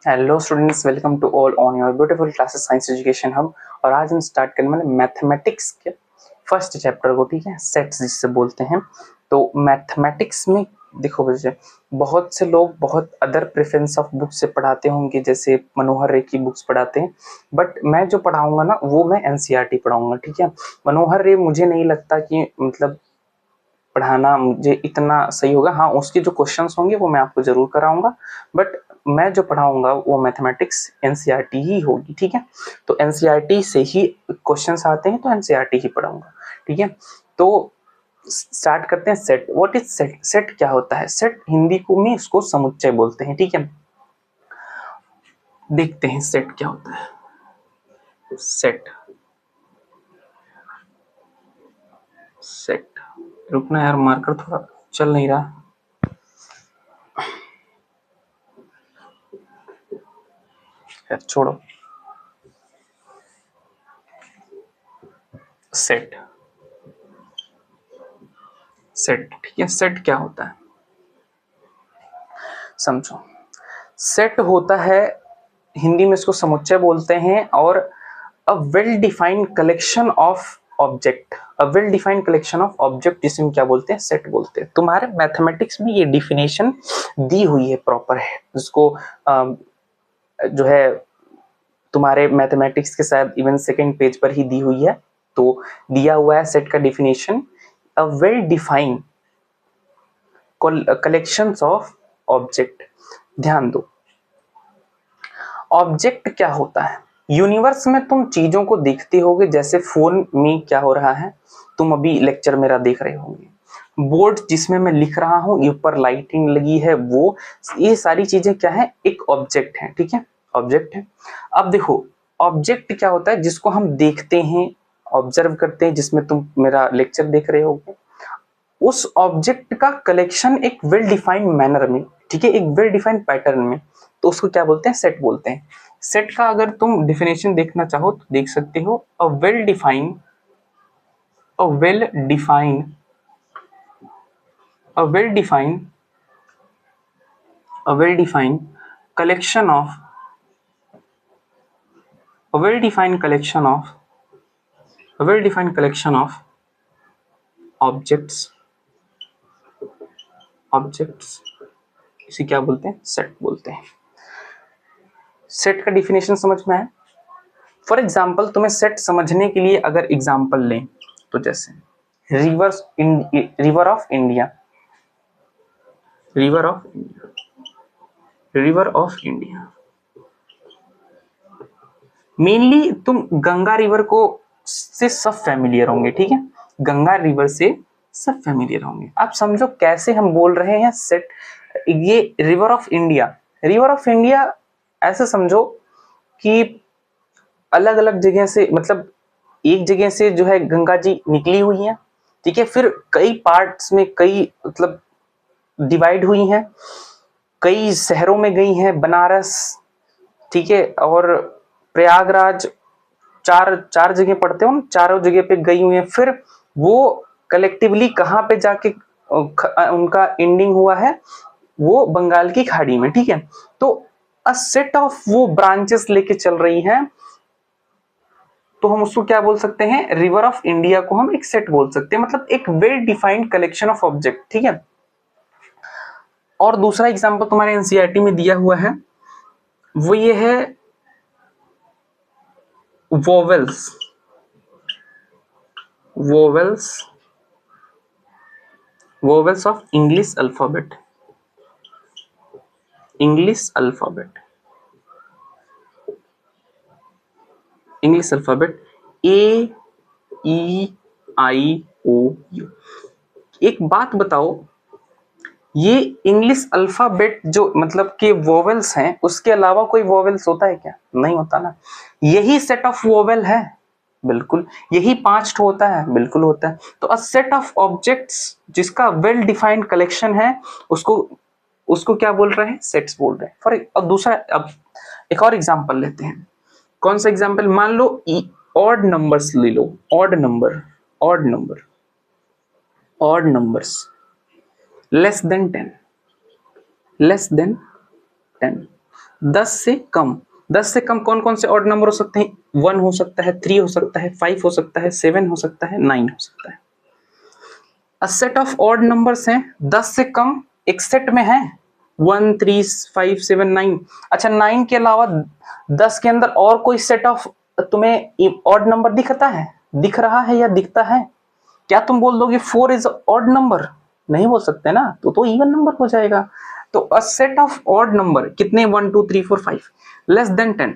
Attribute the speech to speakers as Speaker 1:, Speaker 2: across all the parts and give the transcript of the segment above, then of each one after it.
Speaker 1: Hello students, welcome to all on your beautiful classes science education hub. और आज हम start करने वाले मैथमेटिक्स के फर्स्ट चैप्टर को, ठीक है, सेट्स जिससे बोलते हैं। तो मैथमेटिक्स में देखो बच्चे, बहुत से लोग बहुत अदर प्रेफरेंस ऑफ बुक से पढ़ाते होंगे, जैसे मनोहर रे की बुक्स पढ़ाते हैं, बट मैं जो पढ़ाऊंगा ना वो मैं एनसीईआरटी पढ़ाऊंगा, ठीक है। मनोहर रे मुझे नहीं लगता कि मतलब पढ़ाना मुझे इतना सही होगा। हाँ, उसके जो क्वेश्चंस होंगे वो मैं आपको जरूर कराऊंगा, बट मैं जो पढ़ाऊंगा वो मैथमेटिक्स एनसीईआरटी ही होगी, ठीक है। तो एनसीईआरटी से ही क्वेश्चंस आते हैं, तो एनसीईआरटी ही पढ़ाऊंगा, ठीक है। तो स्टार्ट करते हैं। Set, what is set? Set क्या होता है? सेट हिंदी को में इसको समुच्चय बोलते हैं, ठीक है। देखते हैं सेट क्या होता है। सेट, सेट, रुकना यार, मार्कर थोड़ा चल नहीं रहा यार, छोड़ो। सेट, सेट, ठीक है। सेट क्या होता है समझो। सेट होता है, हिंदी में इसको समुच्चय बोलते हैं, और a well defined collection of object, a well defined collection of object, जिसे हम क्या बोलते हैं? सेट बोलते हैं। तुम्हारे मैथमेटिक्स में ये डिफिनेशन दी हुई है, प्रॉपर है, जिसको जो है तुम्हारे मैथमेटिक्स के साथ इवन सेकंड पेज पर ही दी हुई है। तो दिया हुआ है सेट का definition, a well defined collections of object. ध्यान दो, ऑब्जेक्ट क्या होता है? यूनिवर्स में तुम चीजों को देखते होगे, जैसे फोन में क्या हो रहा है, तुम अभी लेक्चर मेरा देख रहे होंगे। बोर्ड जिसमें मैं लिख रहा हूं, ये ऊपर लाइटिंग लगी है, वो ये सारी चीजें क्या है? एक ऑब्जेक्ट है, ठीक है, ऑब्जेक्ट है। अब देखो, ऑब्जेक्ट क्या होता है? जिसको हम देखते हैं, ऑब्जर्व करते हैं, जिसमें तुम मेरा लेक्चर देख रहे होगे, उस ऑब्जेक्ट का कलेक्शन एक वेल डिफाइंड मैनर में, ठीक है, एक वेल डिफाइंड पैटर्न में, तो उसको क्या बोलते हैं? सेट बोलते हैं। सेट का अगर तुम डिफिनेशन देखना चाहो तो देख सकते हो, a well defined, a well defined, a well defined, a well defined collection of, a well defined collection of, a well defined collection of objects, objects, इसे क्या बोलते हैं? सेट बोलते हैं। सेट का डिफिनेशन समझ में है? फॉर एग्जाम्पल, तुम्हें सेट समझने के लिए अगर एग्जाम्पल लें, तो जैसे river of India, river of India, river of India, mainly तुम गंगा रिवर को से सब फैमिलियर होंगे, ठीक है, गंगा रिवर से सब फैमिलियर होंगे। आप समझो कैसे हम बोल रहे हैं सेट। ये river of India, river of India ऐसे समझो कि अलग अलग जगह से, मतलब एक जगह से जो है गंगा जी निकली हुई है, ठीक है, फिर कई पार्ट्स में, कई मतलब डिवाइड हुई हैं, कई शहरों में गई हैं, बनारस, ठीक है, और प्रयागराज, चार चार जगह पड़ते हो ना, चारों जगह पे गई हुई हैं। फिर वो कलेक्टिवली कहाँ पे जाके उनका एंडिंग हुआ है? वो बंगाल की खाड़ी में, ठीक है। तो अ सेट ऑफ वो ब्रांचेस लेके चल रही हैं, तो हम उसको क्या बोल सकते हैं? रिवर ऑफ इंडिया को हम एक सेट बोल सकते हैं, मतलब एक well defined collection of object, ठीक है। और दूसरा एग्जांपल तुम्हारे एनसीईआरटी में दिया हुआ है, वो ये है vowels, vowels, vowels of English alphabet, English alphabet, English alphabet, A E I O U. एक बात बताओ, ये इंग्लिश अल्फाबेट जो मतलब के वोवेल्स हैं, उसके अलावा कोई वोवेल्स होता है क्या? नहीं होता ना। यही सेट ऑफ वोवेल है, बिल्कुल। यही 5 ठो होता है, बिल्कुल होता है। तो अ सेट ऑफ ऑब्जेक्ट्स जिसका वेल डिफाइंड कलेक्शन है, उसको उसको क्या बोल रहे हैं? सेट्स बोल रहे हैं। फॉर अब दूसरा, अब एक और एग्जांपल लेते हैं। कौन सा एग्जांपल? मान लो ऑड नंबर्स ले लो, odd number, odd number, odd numbers less than 10, less than 10, 10 से कम, 10 से कम कौन कौन से ऑड नंबर हो सकते हैं? 1 हो सकता है, 3 हो सकता है, 5 हो सकता है, 7 हो सकता है, 9 हो सकता है। अ सेट ऑफ ऑड नंबर्स हैं, 10 से कम एक सेट में है 1 3 5 7 9। अच्छा 9 के अलावा 10 के अंदर और कोई सेट ऑफ तुम्हें ऑड नंबर दिखता है, दिख रहा है या दिखता है? क्या तुम बोल दोगे 4 इज ऑड नंबर? नहीं बोल सकते ना, तो इवन नंबर हो जाएगा। तो अ सेट ऑफ ऑड नंबर कितने? 1 2 3 4 5 लेस देन 10,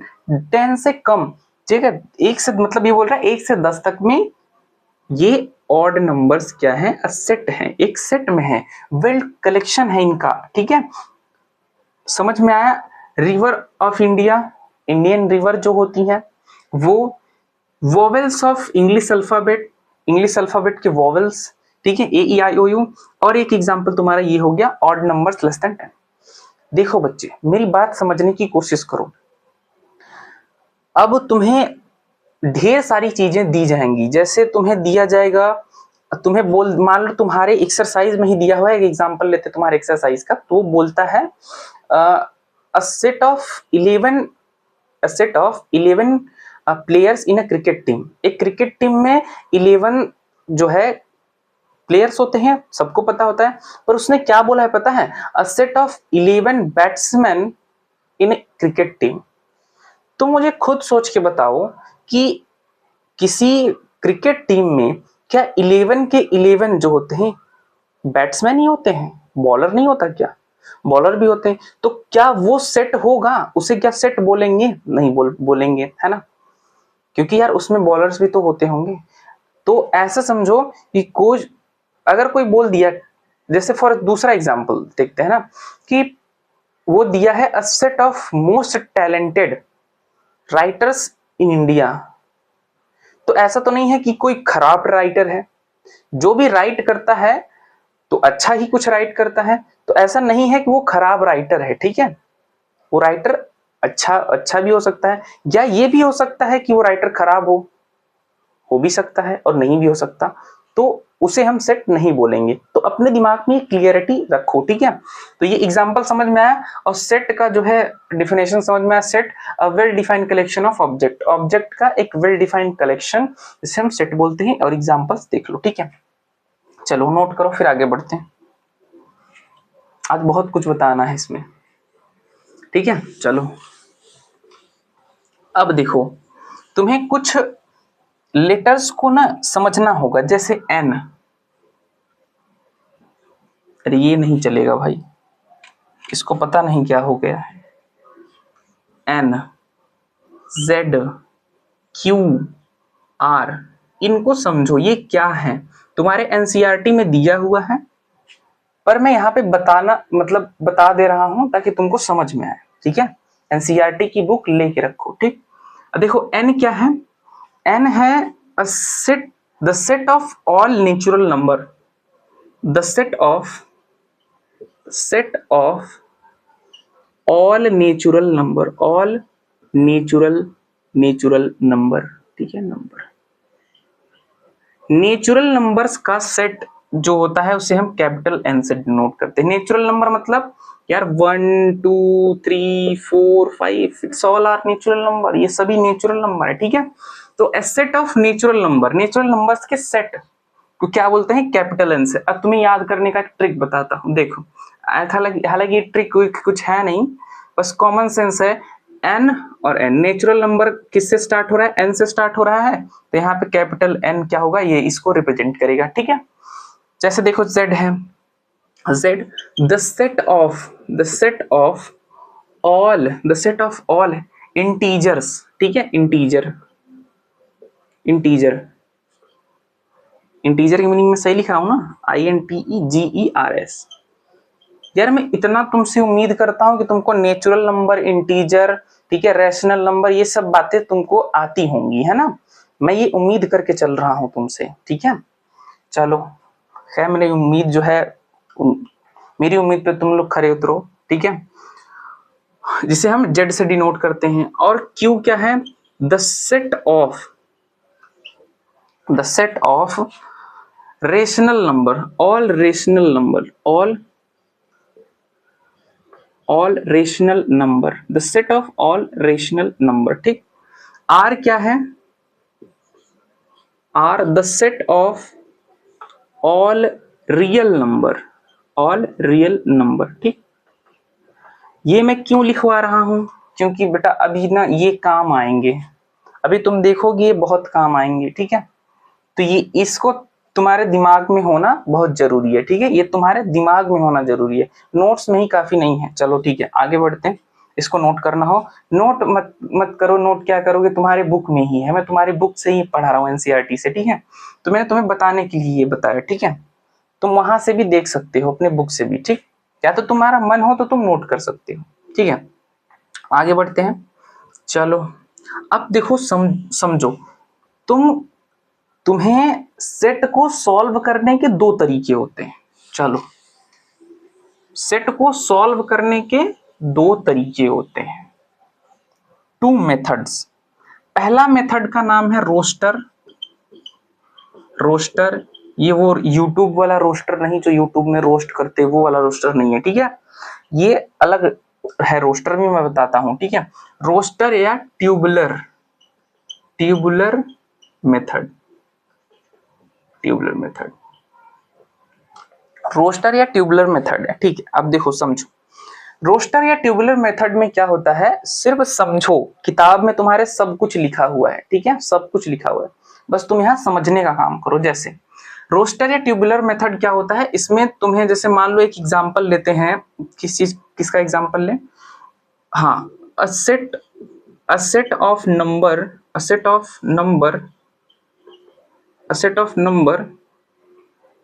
Speaker 1: 10 से कम, ठीक है। एक से मतलब ये बोल रहा है 1 से 10 तक में ये ऑड नंबर्स क्या है? अ सेट है, एक सेट में है, वेल कलेक्शन है इनका, ठीक है। समझ में आया? River of India, Indian river जो होती है वो vowels of English alphabet, English alphabet के वोवेल्स, ठीक है, ए ई आई ओ यू। और एक एग्जांपल तुम्हारा ये हो गया ऑड नंबर्स लेस देन 10। देखो बच्चे मेरी बात समझने की कोशिश करो। अब तुम्हें ढेर सारी चीजें दी जाएंगी, जैसे तुम्हें दिया जाएगा, तुम्हें बोल, मान लो तुम्हारे एक्सरसाइज में ही दिया हुआ है, एक एग्जांपल लेते तुम्हारे एक्सरसाइज का, तो बोलता है अ set of 11, a set of 11 players in a cricket team. एक क्रिकेट टीम में 11 जो है प्लेयर्स होते हैं, सबको पता होता है, पर उसने क्या बोला है पता है? अ set of 11 batsman in cricket team. तो मुझे खुद सोच के बताओ कि किसी क्रिकेट टीम में क्या 11 के 11 जो होते हैं बैट्समैन ही होते हैं? बॉलर नहीं होता क्या? बॉलर भी होते हैं। तो क्या वो सेट होगा? उसे क्या सेट बोलेंगे? नहीं बोलेंगे, है ना, क्योंकि यार उसमें बॉलर्स भी तो होते होंगे। तो ऐसा समझो कि कोच अगर कोई बोल दिया, जैसे फॉर दूसरा एग्जांपल देखते हैं ना, कि वो दिया है अ set of most talented writers in India. तो ऐसा तो नहीं है कि कोई खराब राइटर है, जो भी राइट करता है तो अच्छा ही कुछ राइट करता है। तो ऐसा नहीं है कि वो खराब राइटर है, ठीक है, वो राइटर अच्छा अच्छा भी हो सकता है, या ये भी हो सकता है कि वो राइटर खराब हो भी सकता है और नहीं भी हो सकता, तो उसे हम सेट नहीं बोलेंगे। तो अपने दिमाग में क्लियरिटी रखो, ठीक है। तो ये एग्जांपल समझ में आया, और सेट का जो है डिफिनेशन समझ में आया। Set a well defined collection of object, object का एक वेल डिफाइंड कलेक्शन, जिसे हम सेट बोलते हैं। और एग्जांपल्स देख लो, ठीक है। चलो नोट करो, फिर आगे बढ़ते हैं, आज बहुत कुछ बताना है इसमें, ठीक है। चलो अब देखो, तुम्हें कुछ लेटर्स को ना समझना होगा, जैसे एन। अरे ये नहीं चलेगा भाई, इसको पता नहीं क्या हो गया है। एन, जेड, क्यू, आर, इनको समझो, ये क्या है? तुम्हारे एनसीईआरटी में दिया हुआ है, पर मैं यहाँ पे बताना मतलब बता दे रहा हूं ताकि तुमको समझ में आए, ठीक है। एनसीईआरटी की बुक लेके रखो, ठीक। देखो एन क्या है? एन है a set, the set of all natural number, the set of all natural number, all natural number, ठीक है। नंबर, नेचुरल नंबर्स का सेट जो होता है उसे हम कैपिटल एन से डिनोट करते हैं। नेचुरल नंबर मतलब यार 1 2 3 4 5 6 ऑल आर नेचुरल नंबर, ये सभी नेचुरल नंबर है, ठीक है। तो A set of natural number, natural numbers के सेट को क्या बोलते हैं? कैपिटल एन से। अब तुम्हें याद करने का एक ट्रिक बताता हूँ, देखो। हालांकि ये ट्रिक कुछ है नहीं, बस कॉमन सेंस है। एन और एन, नेचुरल नंबर किससे स्टार्ट हो रहा है? एन से स्टार्ट हो रहा है, तो यहाँ पे कैपिटल एन क्या होगा? ये इसको रिप्रेजेंट करेगा, ठीक है। जैसे देखो जेड है, Z the set of all integers, ठीक है। इंटीजर की मीनिंग में सही लिख रहा हूं ना, INTEGERS। यार मैं इतना तुमसे उम्मीद करता हूं कि तुमको नेचुरल नंबर, इंटीजर, ठीक है, रैशनल नंबर, ये सब बातें तुमको आती होंगी, है ना। मैं ये उम्मीद करके चल रहा हूं तुमसे, ठीक है। चलो खैर, मेरी उम्मीद जो है, मेरी उम्मीद पे तुम लोग खरे उतरो, ठीक है, जिसे हम जेड से डिनोट करते हैं। और क्यू क्या है? The set of rational number, all all rational number, the set of all rational number, ठीक। आर क्या है, R the set of all real number, all real number, ठीक। ये मैं क्यों लिखवा रहा हूं, क्योंकि बेटा अभी ना ये काम आएंगे, अभी तुम देखोगे ये बहुत काम आएंगे, ठीक है। तो ये इसको तुम्हारे दिमाग में होना बहुत जरूरी है, ठीक है, ये तुम्हारे दिमाग में होना जरूरी है, नोट्स में ही काफी नहीं है। चलो ठीक है, आगे बढ़ते हैं। इसको नोट करना हो, नोट मत मत करो, नोट क्या करोगे, तुम्हारे बुक में ही है, मैं तुम्हारी बुक से ही पढ़ा रहा हूँ, एनसीईआरटी से, ठीक है। तो मैंने तुम्हें बताने के लिए ये बताया, ठीक है। तुम वहां से भी देख सकते हो, अपने बुक से भी, ठीक। या तो तुम्हारा मन हो तो तुम नोट कर सकते हो, ठीक है। आगे बढ़ते हैं। चलो अब देखो, समझो, तुम्हें सेट को सॉल्व करने के दो तरीके होते हैं। चलो, सेट को सॉल्व करने के दो तरीके होते हैं, टू मेथड्स। पहला मेथड का नाम है रोस्टर, रोस्टर, ये वो यूट्यूब वाला रोस्टर नहीं जो यूट्यूब में रोस्ट करते, वो वाला रोस्टर नहीं है, ठीक है। ये अलग है, रोस्टर भी मैं बताता हूं, ठीक है। रोस्टर या tubular, tubular method, tubular method, roster या ट्यूबुलर मेथड है, ठीक है। अब देखो समझो, रोस्टर या ट्यूबुलर मेथड में क्या होता है, सिर्फ समझो, किताब में तुम्हारे सब कुछ लिखा हुआ है, ठीक है, सब कुछ लिखा हुआ है, बस तुम यहाँ समझने का काम करो। जैसे रोस्टर या ट्यूबुलर मेथड क्या होता है, इसमें तुम्हें जैसे मान लो एक एग्जांपल लेते हैं, किस चीज, किसका एग्जांपल लें, हाँ, अ set of number, a set of number, a set of number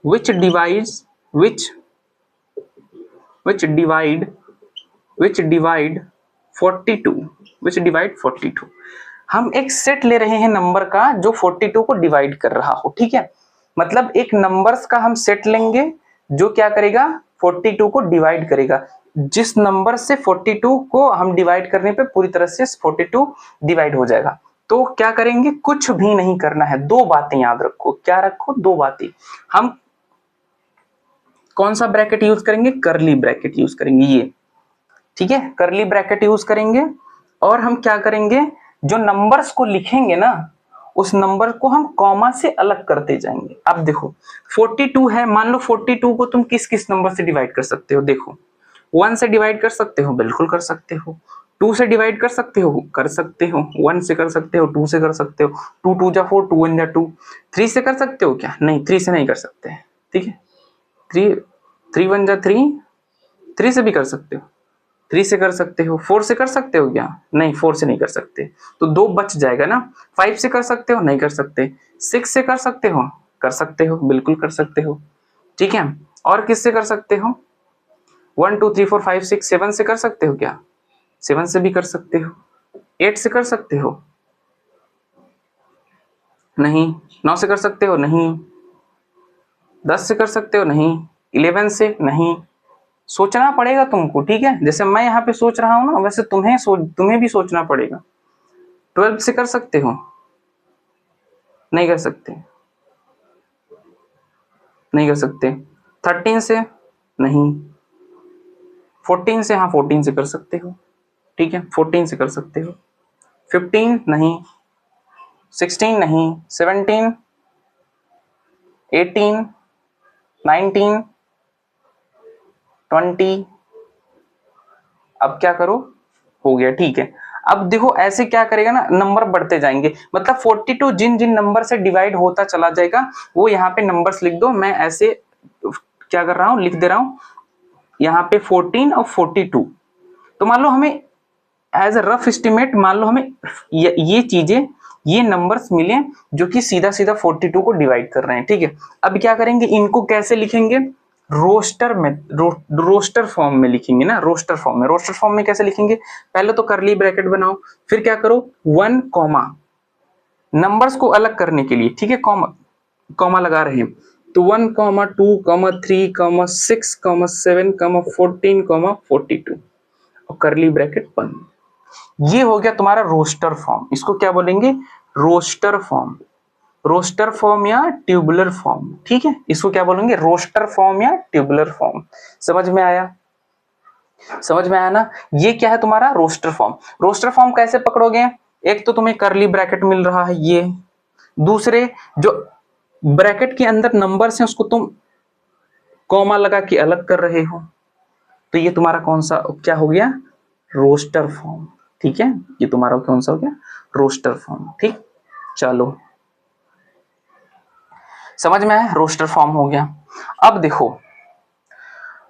Speaker 1: which divides which divide which divide 42, which divide 42। हम एक सेट ले रहे हैं नंबर का जो 42 को डिवाइड कर रहा हो, ठीक है। मतलब एक नंबर्स का हम सेट लेंगे जो क्या करेगा, 42 को डिवाइड करेगा। जिस नंबर से 42 को हम डिवाइड करने पे पूरी तरह से 42 डिवाइड हो जाएगा। तो क्या करेंगे, कुछ भी नहीं करना है, दो बातें याद रखो, क्या रखो, दो बातें। हम कौन सा ब्रैकेट यूज करेंगे, करली ब्रैकेट यूज करेंगे, ये, ठीक है, करली ब्रैकेट यूज करेंगे। और हम क्या करेंगे, जो नंबर्स को लिखेंगे ना, उस नंबर को हम कॉमा से अलग करते जाएंगे। अब देखो 42 है, मान लो 42 को तुम किस किस नंबर से डिवाइड कर सकते हो, देखो 1 से डिवाइड कर सकते हो, बिल्कुल कर सकते हो। 2 से डिवाइड कर सकते हो, कर सकते हो। 1 से कर सकते हो, 2 से कर सकते हो, 2 2 जा 4, 2 1 जा 2। 3 से कर सकते हो क्या, नहीं, 3 से नहीं कर सकते, ठीक है। 3 3 1 जा 3, 3 से भी कर सकते हो, 3 से कर सकते हो। 4 से कर सकते हो क्या, नहीं, 4 से नहीं कर सकते, तो 2 बच जाएगा ना। 5 से कर सकते हो, नहीं कर सकते। 6 से कर सकते हो, कर सकते हो, बिल्कुल कर सकते हो, ठीक है। और किससे कर सकते हो, 1 2 3 4 5 6 7 से कर सकते हो क्या, 7 से भी कर सकते हो। 8 से कर सकते हो, नहीं। 9 से कर सकते हो, नहीं। 10 से कर सकते हो, नहीं। 11 से नहीं। सोचना पड़ेगा तुमको, ठीक है, जैसे मैं यहाँ पे सोच रहा हूँ ना, वैसे तुम्हें भी सोचना पड़ेगा। 12 से कर सकते हो, नहीं कर सकते, नहीं कर सकते। 13 से नहीं। 14 से, हाँ 14 से कर सकते हो, ठीक है, 14 से कर सकते हो। 15 नहीं, 16 नहीं, 17, 18, 19, 20। अब क्या करो, हो गया, ठीक है। अब देखो ऐसे क्या करेगा ना, नंबर बढ़ते जाएंगे, मतलब 42 जिन जिन नंबर से डिवाइड होता चला जाएगा, वो यहाँ पे नंबर्स लिख दो। मैं ऐसे क्या कर रहा हूँ, लिख दे रहा हूँ यहाँ पे 14 और 42। तो मान लो हमें एज अ रफ एस्टिमेट, मान लो हमें ये चीजें, ये नंबर्स मिले जो कि सीधा सीधा 42 को डिवाइड कर रहे हैं, ठीक है। अब क्या करेंगे, इनको कैसे लिखेंगे, रोस्टर में, रोस्टर फॉर्म में लिखेंगे ना, रोस्टर फॉर्म में। रोस्टर फॉर्म में कैसे लिखेंगे, पहले तो करली ब्रैकेट बनाओ, फिर क्या करो, 1 कॉमा, नंबर्स को अलग करने के लिए, ठीक है, कॉमा, कॉमा लगा रहे हैं, तो 1 comma 2 comma 3 comma 6 comma 7 comma 14 comma 42 और करली ब्रैकेट बंद। ये हो गया तुम्हारा रोस्टर फॉर्म। इसको क्या बोलेंगे, रोस्टर फॉर्म, रोस्टर फॉर्म या ट्यूबुलर फॉर्म, ठीक है। इसको क्या बोलेंगे, रोस्टर फॉर्म या ट्यूबुलर फॉर्म। समझ में आया, समझ में आया ना? ये क्या है तुम्हारा रोस्टर फॉर्म। रोस्टर फॉर्म कैसे पकड़ोगे? एक तो तुम्हें करली ब्रैकेट मिल रहा है, ये दूसरे जो ब्रैकेट के अंदर नंबर्स हैं उसको तुम कॉमा लगा के अलग कर रहे हो, तो ये तुम्हारा कौन सा क्या हो गया? Roster form. ठीक है, ये तुम्हारा कौन सा हो गया? Roster form. ठीक, चलो समझ में आया? रोस्टर फॉर्म हो गया। अब देखो,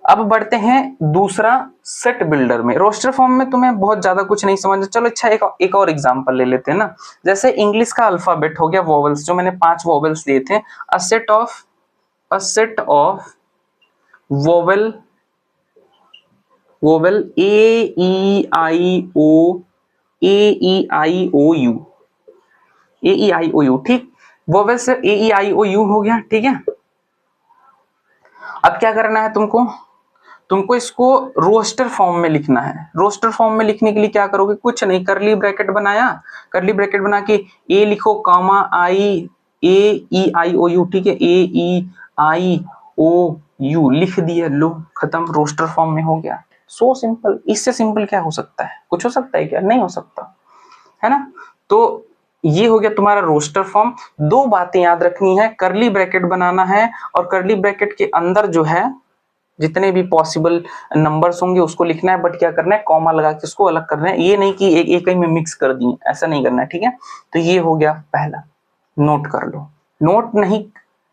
Speaker 1: अब बढ़ते हैं दूसरा सेट बिल्डर में। रोस्टर फॉर्म में तुम्हें बहुत ज्यादा कुछ नहीं समझना, चलो अच्छा एक और एग्जांपल ले लेते हैं ना। जैसे इंग्लिश का अल्फाबेट हो गया, वोवेल्स, जो मैंने 5 वोवेल्स दिए थे। A set of vowel, vowel A E I O, A E I O U, A E I O U. ठीक, वोवेल से A E I O you हो गया। ठीक है, अब क्या करना है तुमको? तुमको इसको रोस्टर फॉर्म में लिखना है। रोस्टर फॉर्म में लिखने के लिए क्या करोगे? कुछ नहीं, करली ब्रैकेट बनाया, करली ब्रैकेट बना के ए लिखो, कामा आई, ए ई आई ओ यू। ठीक है, ए ई आई ओ यू लिख दिया, लो खत्म, रोस्टर फॉर्म में हो गया। सो सिंपल, इससे सिंपल क्या हो सकता है? कुछ हो सकता है क्या? नहीं हो सकता, है ना? तो ये हो गया तुम्हारा रोस्टर फॉर्म। दो बातें याद रखनी है, करली ब्रैकेट बनाना है और करली ब्रैकेट के अंदर जो है जितने भी पॉसिबल नंबर्स होंगे उसको लिखना है, बट क्या करना है? कॉमा लगा के उसको अलग करना है। ये नहीं कि एक ही में मिक्स कर दिए, ऐसा नहीं करना है। ठीक है, तो ये हो गया पहला, नोट कर लो। नोट नहीं,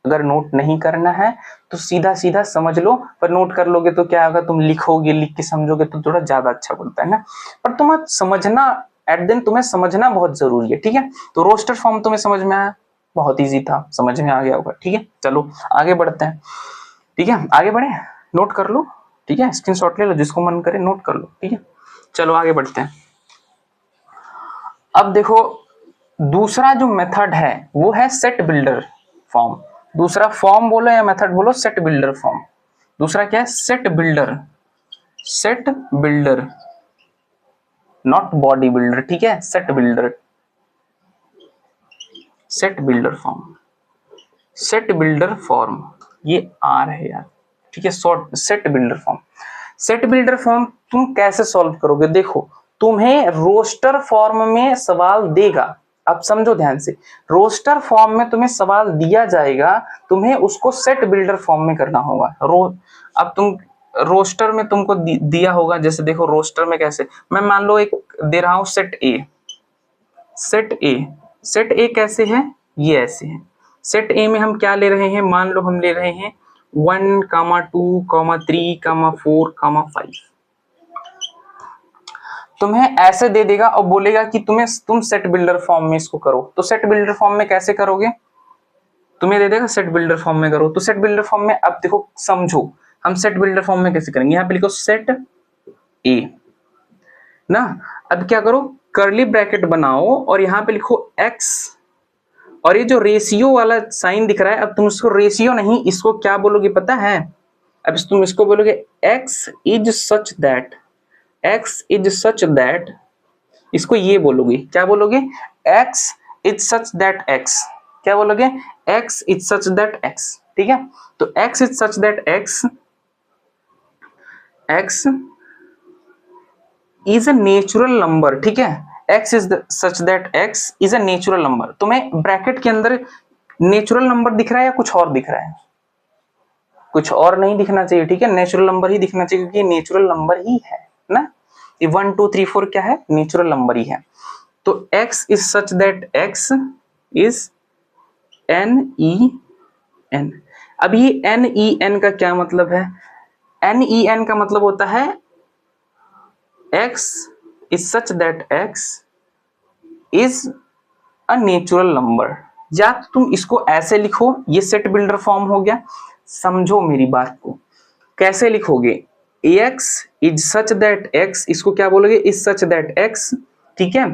Speaker 1: अगर नोट नहीं करना है तो सीधा सीधा समझ लो, पर नोट कर लोगे तो क्या होगा? तुम लिखोगे, लिख के समझोगे तो थोड़ा ज्यादा अच्छा पड़ता है ना। पर तुम्हें समझना, एट दिन तुम्हें समझना बहुत जरूरी है। ठीक है, तो रोस्टर फॉर्म तुम्हें समझ में आया? बहुत इजी था, समझ में आ गया होगा। ठीक है, चलो आगे बढ़ते हैं। ठीक है, आगे बढ़े, नोट कर लो। ठीक है, स्क्रीनशॉट ले लो, जिसको मन करे नोट कर लो। ठीक है, चलो आगे बढ़ते हैं। अब देखो, दूसरा जो मेथड है वो है सेट बिल्डर फॉर्म। दूसरा फॉर्म बोलो या मेथड बोलो, सेट बिल्डर फॉर्म। दूसरा क्या है? Set builder, set builder, not body builder. ठीक है, set builder, set builder form, set builder form, ये आर है यार। ठीक है, short, set builder form. Set builder form तुम कैसे सॉल्व करोगे? देखो, तुम्हें रोस्टर फॉर्म में सवाल देगा, अब समझो ध्यान से। रोस्टर फॉर्म में तुम्हें सवाल दिया जाएगा, तुम्हें उसको सेट बिल्डर फॉर्म में करना होगा। अब तुम रोस्टर में तुमको दिया होगा, जैसे देखो रोस्टर में कैसे, मैं मान लो एक दे रहा हूं सेट ए, सेट ए, सेट ए कैसे है? ये ऐसे है। सेट ए में हम क्या ले रहे हैं? मान लो हम ले रहे हैं 1, 2, 3, 4, 5। तुम्हें ऐसे दे देगा और बोलेगा कि तुम सेट बिल्डर फॉर्म में इसको करो। तो सेट बिल्डर फॉर्म में कैसे करोगे? तुम्हें दे देगा सेट बिल्डर फॉर्म में करो, तो सेट बिल्डर फॉर्म में अब देखो समझो, हम सेट बिल्डर फॉर्म में कैसे करेंगे? यहाँ पे लिखो सेट ए ना। अब क्या करो? कर्ली ब्रैकेट बनाओ और यहाँ पे लिखो एक्स, और ये जो रेशियो वाला साइन दिख रहा है, अब तुम इसको रेशियो नहीं, इसको क्या बोलोगे पता है? अब तुम इसको बोलोगे x is such that, x is such that, इसको ये बोलोगे, क्या बोलोगे? X is such that x, क्या बोलोगे? X is such that x. ठीक है, तो x is such that x, x is a natural number. ठीक है, x is such that x is a natural number. तुम्हें ब्रैकेट के अंदर नेचुरल नंबर दिख रहा है या कुछ और दिख रहा है? कुछ और नहीं दिखना चाहिए। ठीक है, नेचुरल नंबर ही दिखना चाहिए, क्योंकि नेचुरल नंबर ही है ना। ये 1, 2, 3, 4 क्या है? नेचुरल नंबर ही है। तो x is such that x is NEN। अब ये NEN का क्या मतलब है? NEN का मतलब होता है x is such that x is a natural number. या तुम इसको ऐसे लिखो, ये सेट बिल्डर फॉर्म हो गया। समझो मेरी बात को, कैसे लिखोगे? x is such that x, इसको क्या बोलोगे? Is such that x। ठीक है,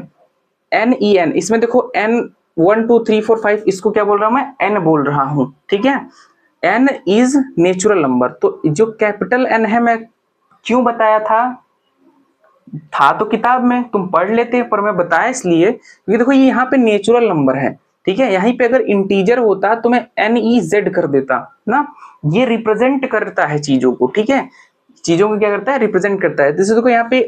Speaker 1: NEN, इसमें देखो n 1, 2, 3, 4, 5, इसको क्या बोल रहा हूं मैं? n बोल रहा हूं। ठीक है, n इज नेचुरल नंबर। तो जो कैपिटल N है, मैं क्यों बताया था तो किताब में तुम पढ़ लेते, पर मैं बताया इसलिए क्योंकि देखो ये यहाँ पे नेचुरल नंबर है। ठीक है, यहीं पे अगर इंटीजर होता तो मैं NEZ कर देता ना, ये रिप्रेजेंट करता है चीजों को। ठीक है, चीजों को क्या करता है, रिप्रेजेंट करता है। जैसे देखो यहाँ पे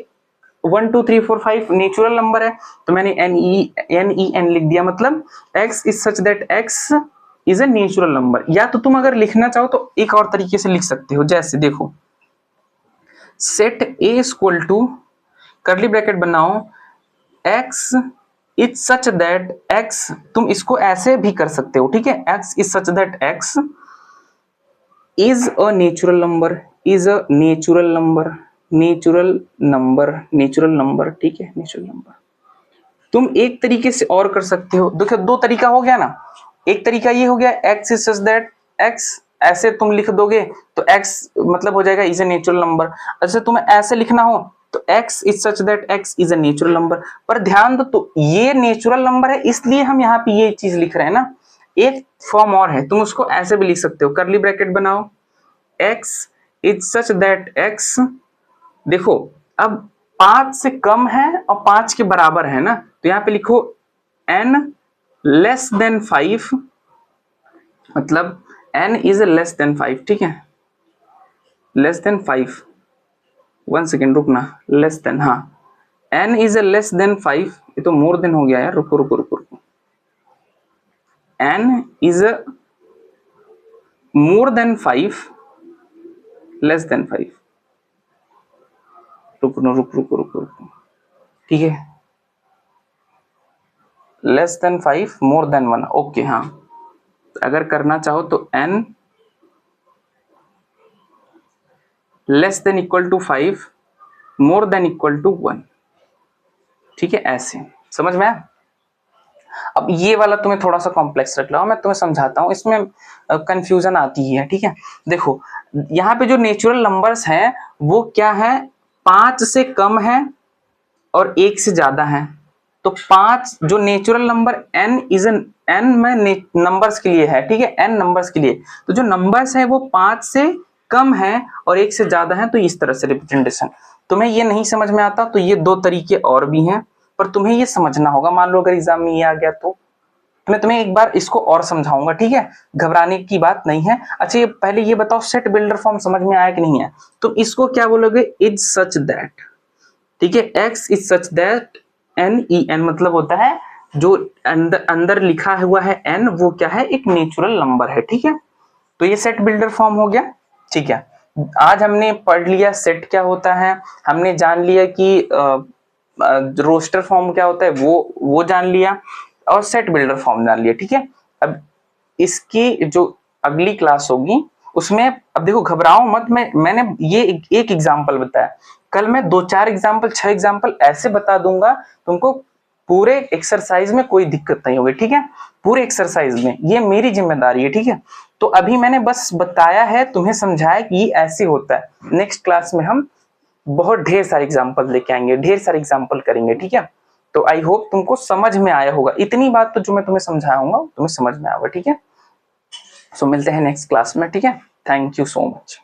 Speaker 1: 1 2 3 4 5 नेचुरल नंबर है, तो मैंने NEN लिख दिया, मतलब x is such that x is a natural number. या तो तुम अगर लिखना चाहो तो एक और तरीके से लिख सकते हो, जैसे देखो सेट A equal to curly bracket बनाओ x is such that x, तुम इसको ऐसे भी कर सकते हो, ठीक है, x is such that x is a natural number, is a natural number, natural number, natural number, ठीक है, नेचुरल नंबर। तुम एक तरीके से और कर सकते हो, देखो दो तरीका हो गया ना। एक तरीका ये हो गया x is such that x, ऐसे तुम लिख दोगे तो x मतलब हो जाएगा इज ए नेचुरल नंबर। अच्छा तुम्हें ऐसे लिखना हो तो x is such that x is a natural number. पर ध्यान दो, तो ये नेचुरल नंबर है इसलिए हम यहाँ पे ये चीज लिख रहे हैं ना। एक फॉर्म और है, तुम उसको ऐसे भी लिख सकते हो, करली ब्रैकेट बनाओ x is such that x, देखो अब 5 से कम है और 5 के बराबर है ना, तो यहाँ पे लिखो n लेस देन 5, मतलब n इज लेस देन 5, ठीक है, लेस देन 5, 1 सेकेंड रुकना, लेस देन, हाँ n इज लेस देन 5, ये तो मोर देन हो गया यार, रुको रुको रुको रुको, n is more than 5 less than 5, रुको रुको रुको रुको रुको, ठीक है, less than 5 more than 1, okay, हाँ अगर करना चाहो तो n less than equal to 5 more than equal to 1, ठीक है, ऐसे समझ में आया। अब ये वाला तुम्हें थोड़ा सा कॉम्प्लेक्स रख लो, मैं तुम्हें समझाता हूँ, इसमें कंफ्यूजन आती है, ठीक है। देखो यहाँ पे जो नेचुरल नंबर्स हैं वो क्या है, 5 से कम है और 1 से ज्यादा है। तो 5 जो natural number n is n में नंबर्स के लिए है, ठीक है, n नंबर्स के लिए, तो जो नंबर्स है वो 5 से कम है और 1 से ज्यादा है, तो इस तरह से रिप्रेजेंटेशन। तुम्हें ये नहीं समझ में आता तो ये दो तरीके और भी हैं, पर तुम्हें ये समझना होगा। मान लो अगर एग्जाम में ये आ गया तो मैं तुम्हें एक बार इसको और समझाऊंगा, ठीक है, घबराने की बात नहीं है। अच्छा ये पहले ये बताओ सेट बिल्डर फॉर्म समझ में आया कि नहीं है। तुम इसको क्या बोलोगे, इज सच दैट, ठीक है, x is such that NEN, मतलब होता है जो अंदर लिखा हुआ है n वो क्या है, एक नेचुरल नंबर है, ठीक है। तो ये सेट बिल्डर फॉर्म हो गया, ठीक है। आज हमने पढ़ लिया सेट क्या होता है, हमने जान लिया कि रोस्टर फॉर्म क्या होता है, वो जान लिया, और सेट बिल्डर फॉर्म जान लिया, ठीक है। अब इसकी जो अगली क्लास होगी उसमें, अब देखो घबराओ मत, मैंने ये एक एग्जाम्पल बताया, कल मैं 2-4 एग्जाम्पल 6 एग्जाम्पल ऐसे बता दूंगा तुमको, पूरे एक्सरसाइज में कोई दिक्कत नहीं होगी, ठीक है, पूरे एक्सरसाइज में ये मेरी जिम्मेदारी है, ठीक है। तो अभी मैंने बस बताया है, तुम्हें समझाया कि ये ऐसे होता है। नेक्स्ट क्लास में हम बहुत ढेर सारे एग्जाम्पल लेके आएंगे, ढेर सारे एग्जाम्पल करेंगे, ठीक है। तो आई होप तुमको समझ में आया होगा, इतनी बात तो जो मैं तुम्हें समझाऊंगा तुम्हें समझ में आएगा, ठीक है। सो मिलते हैं नेक्स्ट क्लास में, ठीक है। Thank you so much.